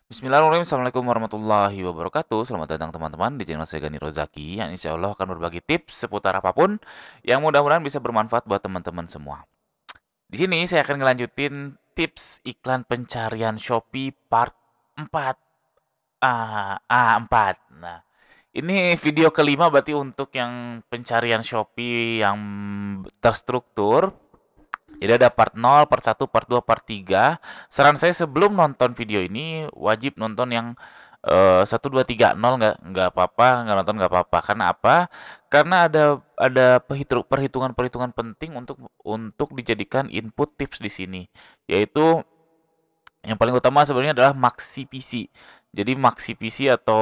Bismillahirrahmanirrahim. Assalamualaikum warahmatullahi wabarakatuh. Selamat datang teman-teman di channel saya Gani Rozaki yang insya Allah akan berbagi tips seputar apapun yang mudah-mudahan bisa bermanfaat buat teman-teman semua. Di sini saya akan ngelanjutin tips iklan pencarian Shopee part 4. 4. Nah, ini video kelima berarti untuk yang pencarian Shopee yang terstruktur. Jadi ada part 0, part 1, part 2, part 3. Saran saya sebelum nonton video ini wajib nonton yang 1, 2, 3, 0 nggak apa-apa, nggak nonton nggak apa-apa. Karena apa? Karena ada perhitungan-perhitungan penting untuk dijadikan input tips di sini. Yaitu yang paling utama sebenarnya adalah Maxi PC. Jadi Maxi PC atau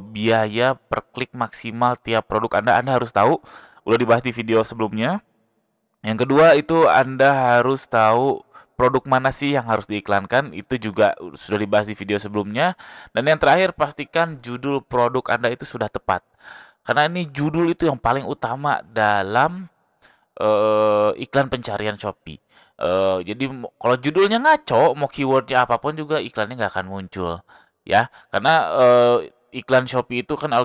biaya per klik maksimal tiap produk Anda harus tahu. Udah dibahas di video sebelumnya. Yang kedua itu Anda harus tahu produk mana sih yang harus diiklankan, itu juga sudah dibahas di video sebelumnya. Dan yang terakhir pastikan judul produk Anda itu sudah tepat. Karena ini judul itu yang paling utama dalam iklan pencarian Shopee. Jadi kalau judulnya ngaco, mau keywordnya apapun juga iklannya nggak akan muncul, ya. Karena iklan Shopee itu kan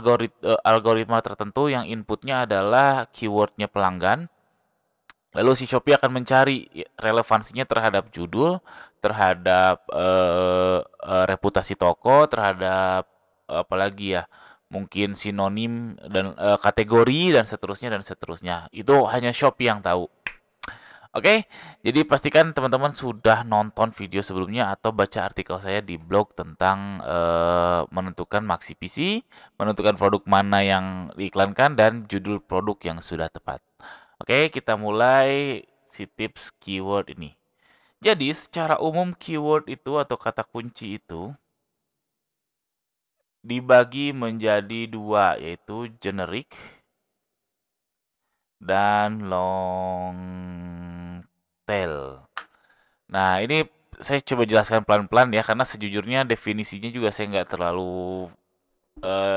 algoritma tertentu yang inputnya adalah keywordnya pelanggan. Lalu si Shopee akan mencari relevansinya terhadap judul, terhadap reputasi toko, terhadap apalagi ya, mungkin sinonim dan kategori dan seterusnya dan seterusnya. Itu hanya Shopee yang tahu. Oke, jadi pastikan teman-teman sudah nonton video sebelumnya atau baca artikel saya di blog tentang menentukan Maxi PC, menentukan produk mana yang diiklankan dan judul produk yang sudah tepat. Oke, kita mulai si tips keyword ini. Jadi, secara umum keyword itu atau kata kunci itu dibagi menjadi dua, yaitu generic dan long tail. Nah, ini saya coba jelaskan pelan-pelan ya, karena sejujurnya definisinya juga saya nggak terlalu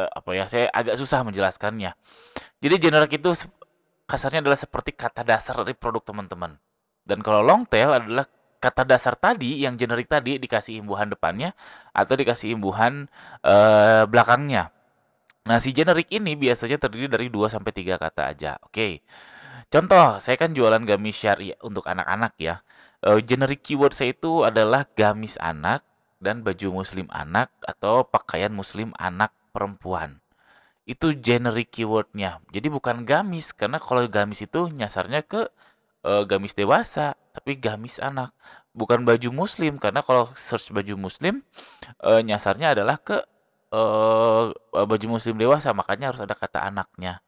apa ya, saya agak susah menjelaskannya. Jadi generic itu kasarnya adalah seperti kata dasar dari produk teman-teman. Dan kalau long tail adalah kata dasar tadi yang generik tadi dikasih imbuhan depannya atau dikasih imbuhan belakangnya. Nah, si generik ini biasanya terdiri dari 2 sampai 3 kata aja. Oke. Contoh, saya kan jualan gamis syari untuk anak-anak ya. Generik keyword saya itu adalah gamis anak dan baju muslim anak atau pakaian muslim anak perempuan. Itu generic keywordnya. Jadi bukan gamis, karena kalau gamis itu nyasarnya ke gamis dewasa, tapi gamis anak. Bukan baju muslim, karena kalau search baju muslim nyasarnya adalah ke baju muslim dewasa, makanya harus ada kata anaknya.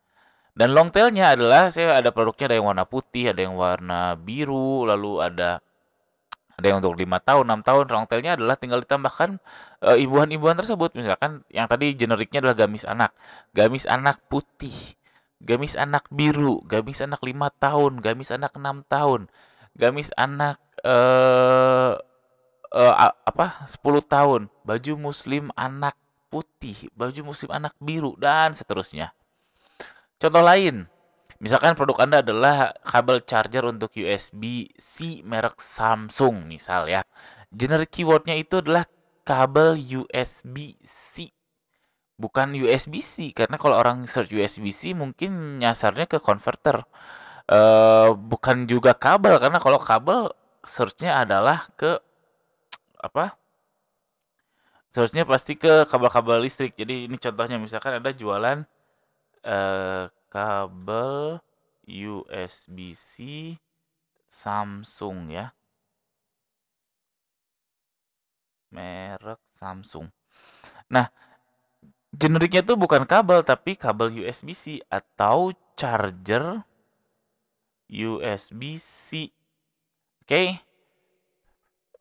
Dan long tailnya adalah saya ada produknya, ada yang warna putih, ada yang warna biru, lalu ada yang untuk 5 tahun, 6 tahun. Long tailnya adalah tinggal ditambahkan imbuhan-imbuhan tersebut. Misalkan yang tadi generiknya adalah gamis anak putih, gamis anak biru, gamis anak 5 tahun, gamis anak 6 tahun, gamis anak apa 10 tahun, baju muslim anak putih, baju muslim anak biru dan seterusnya. Contoh lain, misalkan produk Anda adalah kabel charger untuk USB-C merek Samsung misal ya. Generic keywordnya itu adalah kabel USB-C, bukan USB-C. Karena kalau orang search USB-C mungkin nyasarnya ke converter. Bukan juga kabel, karena kalau kabel searchnya adalah ke apa? Searchnya pasti ke kabel-kabel listrik. Jadi ini contohnya misalkan ada jualan kabel USB-C Samsung ya, merek Samsung. Nah, generiknya tuh bukan kabel tapi kabel USB-C atau charger USB-C. Oke,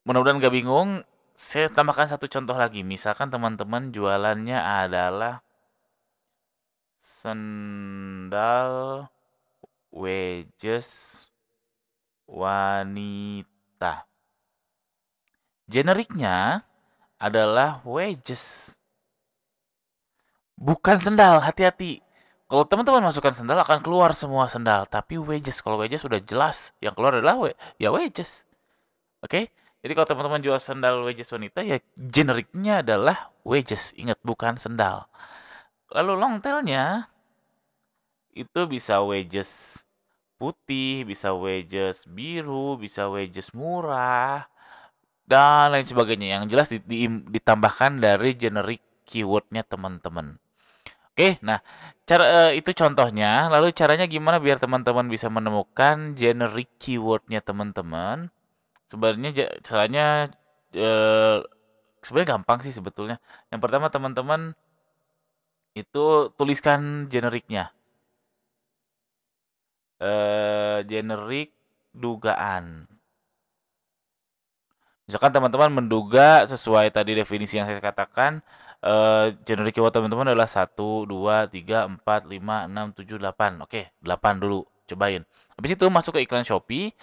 mudah-mudahan gak bingung. Saya tambahkan satu contoh lagi. Misalkan teman-teman jualannya adalah sendal wedges wanita. Generiknya adalah wedges. Bukan sendal, hati-hati. Kalau teman-teman masukkan sendal akan keluar semua sendal, tapi wedges, kalau wedges sudah jelas yang keluar adalah ya wedges. Oke? Jadi kalau teman-teman jual sendal wedges wanita ya generiknya adalah wedges, ingat bukan sendal. Lalu long tailnya itu bisa wedges putih, bisa wedges biru, bisa wedges murah, dan lain sebagainya. Yang jelas ditambahkan dari generik keywordnya teman-teman. Oke, nah itu contohnya. Lalu caranya gimana biar teman-teman bisa menemukan generik keywordnya teman-teman? Sebenarnya caranya eh, sebenarnya gampang sih sebetulnya. Yang pertama teman-teman itu tuliskan generiknya. Generik dugaan. Misalkan teman-teman menduga sesuai tadi definisi yang saya katakan, generic keyword teman-teman adalah 1, 2, 3, 4, 5, 6, 7, 8. Oke, 8 dulu, cobain. Habis itu masuk ke iklan Shopee,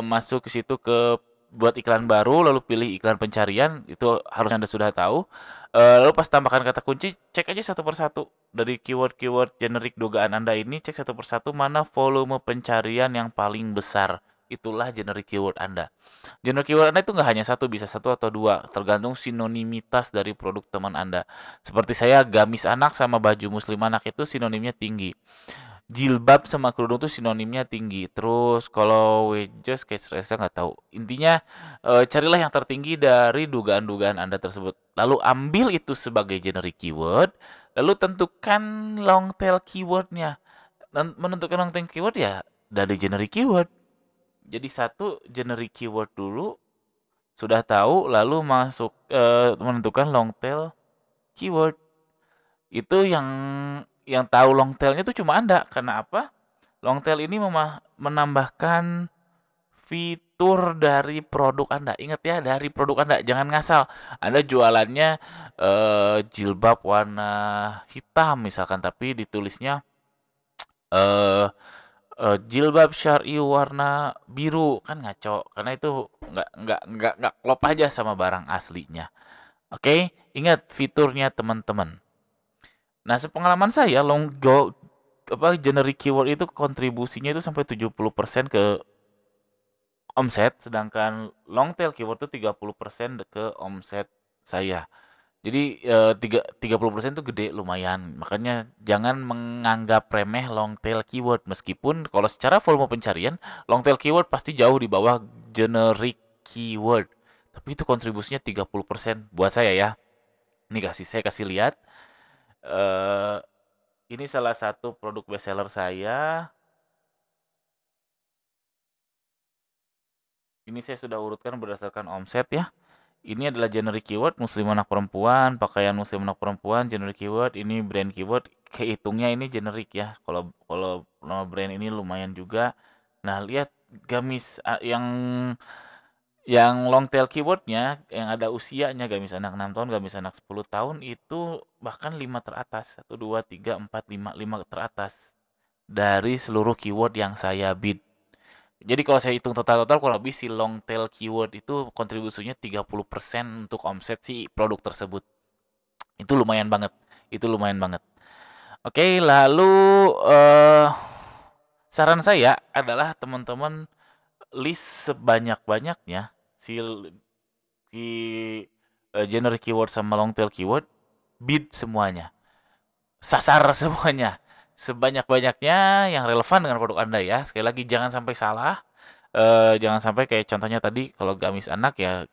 masuk ke situ buat iklan baru, lalu pilih iklan pencarian, itu harusnya Anda sudah tahu. Lalu pas tambahkan kata kunci, cek aja satu persatu. Dari keyword-keyword generik dugaan Anda ini, cek satu persatu mana volume pencarian yang paling besar. Itulah generik keyword Anda. Genre keyword Anda itu nggak hanya satu, bisa satu atau dua, tergantung sinonimitas dari produk teman Anda. Seperti saya, gamis anak sama baju muslim anak itu sinonimnya tinggi. Jilbab sama kerudung itu sinonimnya tinggi. Terus kalau wedges kayak saya nggak tahu. Intinya carilah yang tertinggi dari dugaan-dugaan Anda tersebut. Lalu ambil itu sebagai generic keyword. Lalu tentukan long tail keywordnya. Dan menentukan long tail keyword ya dari generic keyword. Jadi satu generic keyword dulu, sudah tahu, lalu menentukan long tail keyword. Itu yang tahu long tailnya itu cuma Anda. Karena apa? Long tail ini menambahkan fitur dari produk Anda. Ingat ya, dari produk Anda. Jangan ngasal. Anda jualannya jilbab warna hitam misalkan, tapi ditulisnya eh jilbab syar'i warna biru, kan ngaco. Karena itu nggak klop aja sama barang aslinya. Oke, ingat fiturnya teman-teman. Nah, sepengalaman saya generic keyword itu kontribusinya itu sampai 70% ke omset, sedangkan long tail keyword itu 30% ke omset saya. Jadi 30% itu gede lumayan. Makanya jangan menganggap remeh long tail keyword, meskipun kalau secara volume pencarian long tail keyword pasti jauh di bawah generic keyword. Tapi itu kontribusinya 30% buat saya ya. Ini saya kasih lihat. eh ini salah satu produk bestseller saya. Ini saya sudah urutkan berdasarkan omset ya. Ini adalah generic keyword muslim anak perempuan, pakaian muslim anak perempuan, generic keyword, ini brand keyword, kehitungnya ini generic ya. Kalau kalau nama brand ini lumayan juga. Nah, lihat gamis yang long tail keywordnya yang ada usianya, gamis anak 6 tahun, gamis anak 10 tahun itu bahkan 5 teratas. 1, 2, 3, 4, 5 teratas dari seluruh keyword yang saya bid. Jadi kalau saya hitung total-total kurang lebih si long tail keyword itu kontribusinya 30% untuk omset si produk tersebut. Itu lumayan banget. Itu lumayan banget. Oke, lalu eh saran saya adalah teman-teman list sebanyak-banyaknya si si generic keyword sama long tail keyword, bid semuanya. Sasar semuanya. Sebanyak-banyaknya yang relevan dengan produk Anda ya. Sekali lagi jangan sampai salah. Jangan sampai kayak contohnya tadi kalau gamis anak ya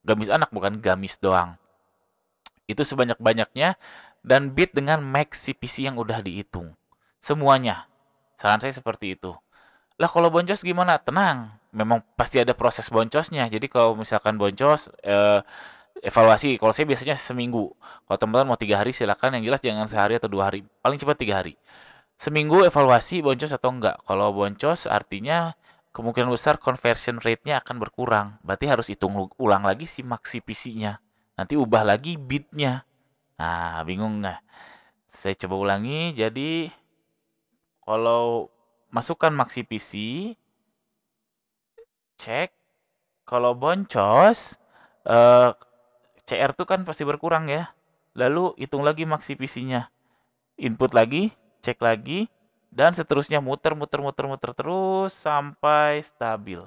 gamis anak bukan gamis doang. Itu sebanyak-banyaknya dan bid dengan max CPC yang udah dihitung. Semuanya. Saran saya seperti itu. Lah kalau boncos gimana? Tenang, memang pasti ada proses boncosnya. Jadi kalau misalkan boncos evaluasi, kalau saya biasanya seminggu. Kalau teman-teman mau 3 hari silakan, yang jelas jangan sehari atau 2 hari. Paling cepat 3 hari. Seminggu evaluasi boncos atau enggak. Kalau boncos artinya kemungkinan besar conversion rate-nya akan berkurang. Berarti harus hitung ulang lagi si maxi PC-nya. Nanti ubah lagi bid-nya. Nah, bingung nggak? Saya coba ulangi. Jadi, kalau masukkan maxi PC, cek. Kalau boncos, eh, CR tuh kan pasti berkurang ya. Lalu hitung lagi maxi PC-nya. Input lagi, cek lagi, dan seterusnya muter muter muter muter terus sampai stabil.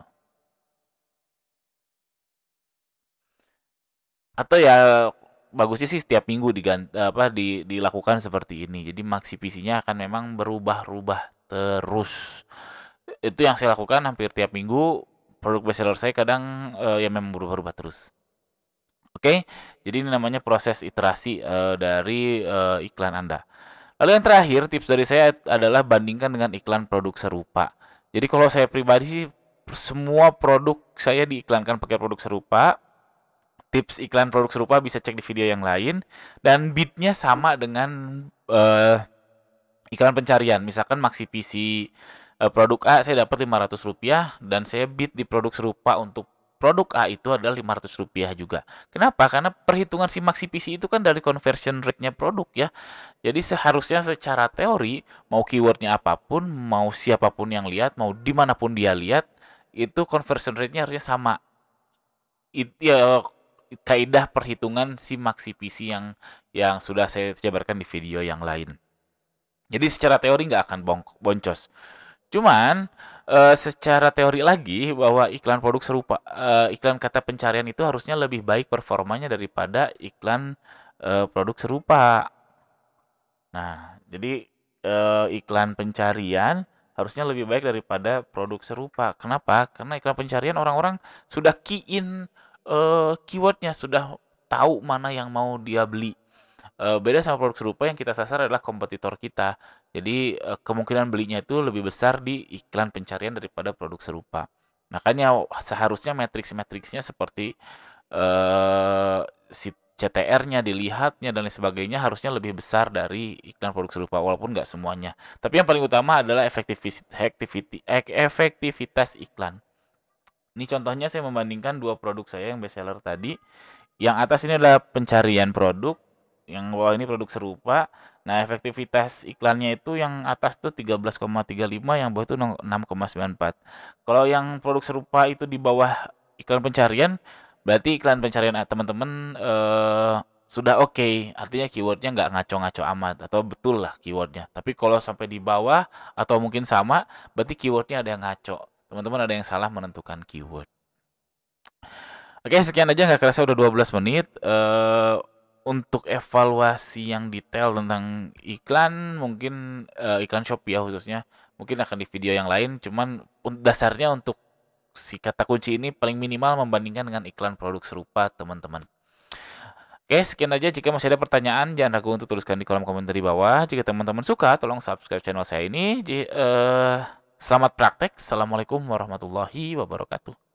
Atau ya bagusnya sih setiap minggu dilakukan seperti ini. Jadi maksi PC-nya akan memang berubah-ubah terus. Itu yang saya lakukan hampir tiap minggu. Produk bestseller saya kadang ya memang berubah-ubah terus. Oke, jadi ini namanya proses iterasi dari iklan Anda. Lalu yang terakhir, tips dari saya adalah bandingkan dengan iklan produk serupa. Jadi kalau saya pribadi sih, semua produk saya diiklankan pakai produk serupa. Tips iklan produk serupa bisa cek di video yang lain. Dan bidnya sama dengan iklan pencarian. Misalkan Maxi PC produk A saya dapat Rp500 dan saya bid di produk serupa untuk produk A itu adalah Rp500 juga. Kenapa? Karena perhitungan si Maxi PC itu kan dari conversion rate-nya produk ya. Jadi seharusnya secara teori mau keywordnya apapun, mau siapapun yang lihat, mau dimanapun dia lihat, itu conversion rate-nya harusnya sama. Ya, kaidah perhitungan si Maxi PC yang sudah saya jabarkan di video yang lain. Jadi secara teori nggak akan boncos. Cuman secara teori lagi bahwa iklan produk serupa, iklan kata pencarian itu harusnya lebih baik performanya daripada iklan produk serupa. Nah, jadi iklan pencarian harusnya lebih baik daripada produk serupa. Kenapa? Karena iklan pencarian orang-orang sudah key in keywordnya, sudah tahu mana yang mau dia beli. Beda sama produk serupa yang kita sasar adalah kompetitor kita. Jadi kemungkinan belinya itu lebih besar di iklan pencarian daripada produk serupa. Makanya seharusnya matriks-matriksnya seperti si CTR-nya, dilihatnya dan lain sebagainya harusnya lebih besar dari iklan produk serupa walaupun nggak semuanya. Tapi yang paling utama adalah efektivitas iklan. Ini contohnya saya membandingkan dua produk saya yang best seller tadi. Yang atas ini adalah pencarian produk, yang bawah ini produk serupa. Nah, efektivitas iklannya itu yang atas tuh 13,35, yang bawah itu 6,94. Kalau yang produk serupa itu di bawah iklan pencarian, berarti iklan pencarian teman-teman sudah oke. Artinya keywordnya nggak ngaco-ngaco amat atau betul lah keywordnya. Tapi kalau sampai di bawah atau mungkin sama, berarti keywordnya ada yang ngaco. Teman-teman ada yang salah menentukan keyword. Oke, sekian aja, nggak kerasa udah 12 menit. Untuk evaluasi yang detail tentang iklan, mungkin iklan Shopee ya khususnya, mungkin akan di video yang lain. Cuman dasarnya untuk si kata kunci ini paling minimal membandingkan dengan iklan produk serupa, teman-teman. Oke, sekian aja. Jika masih ada pertanyaan, jangan ragu untuk tuliskan di kolom komentar di bawah. Jika teman-teman suka, tolong subscribe channel saya ini. Selamat praktek. Assalamualaikum warahmatullahi wabarakatuh.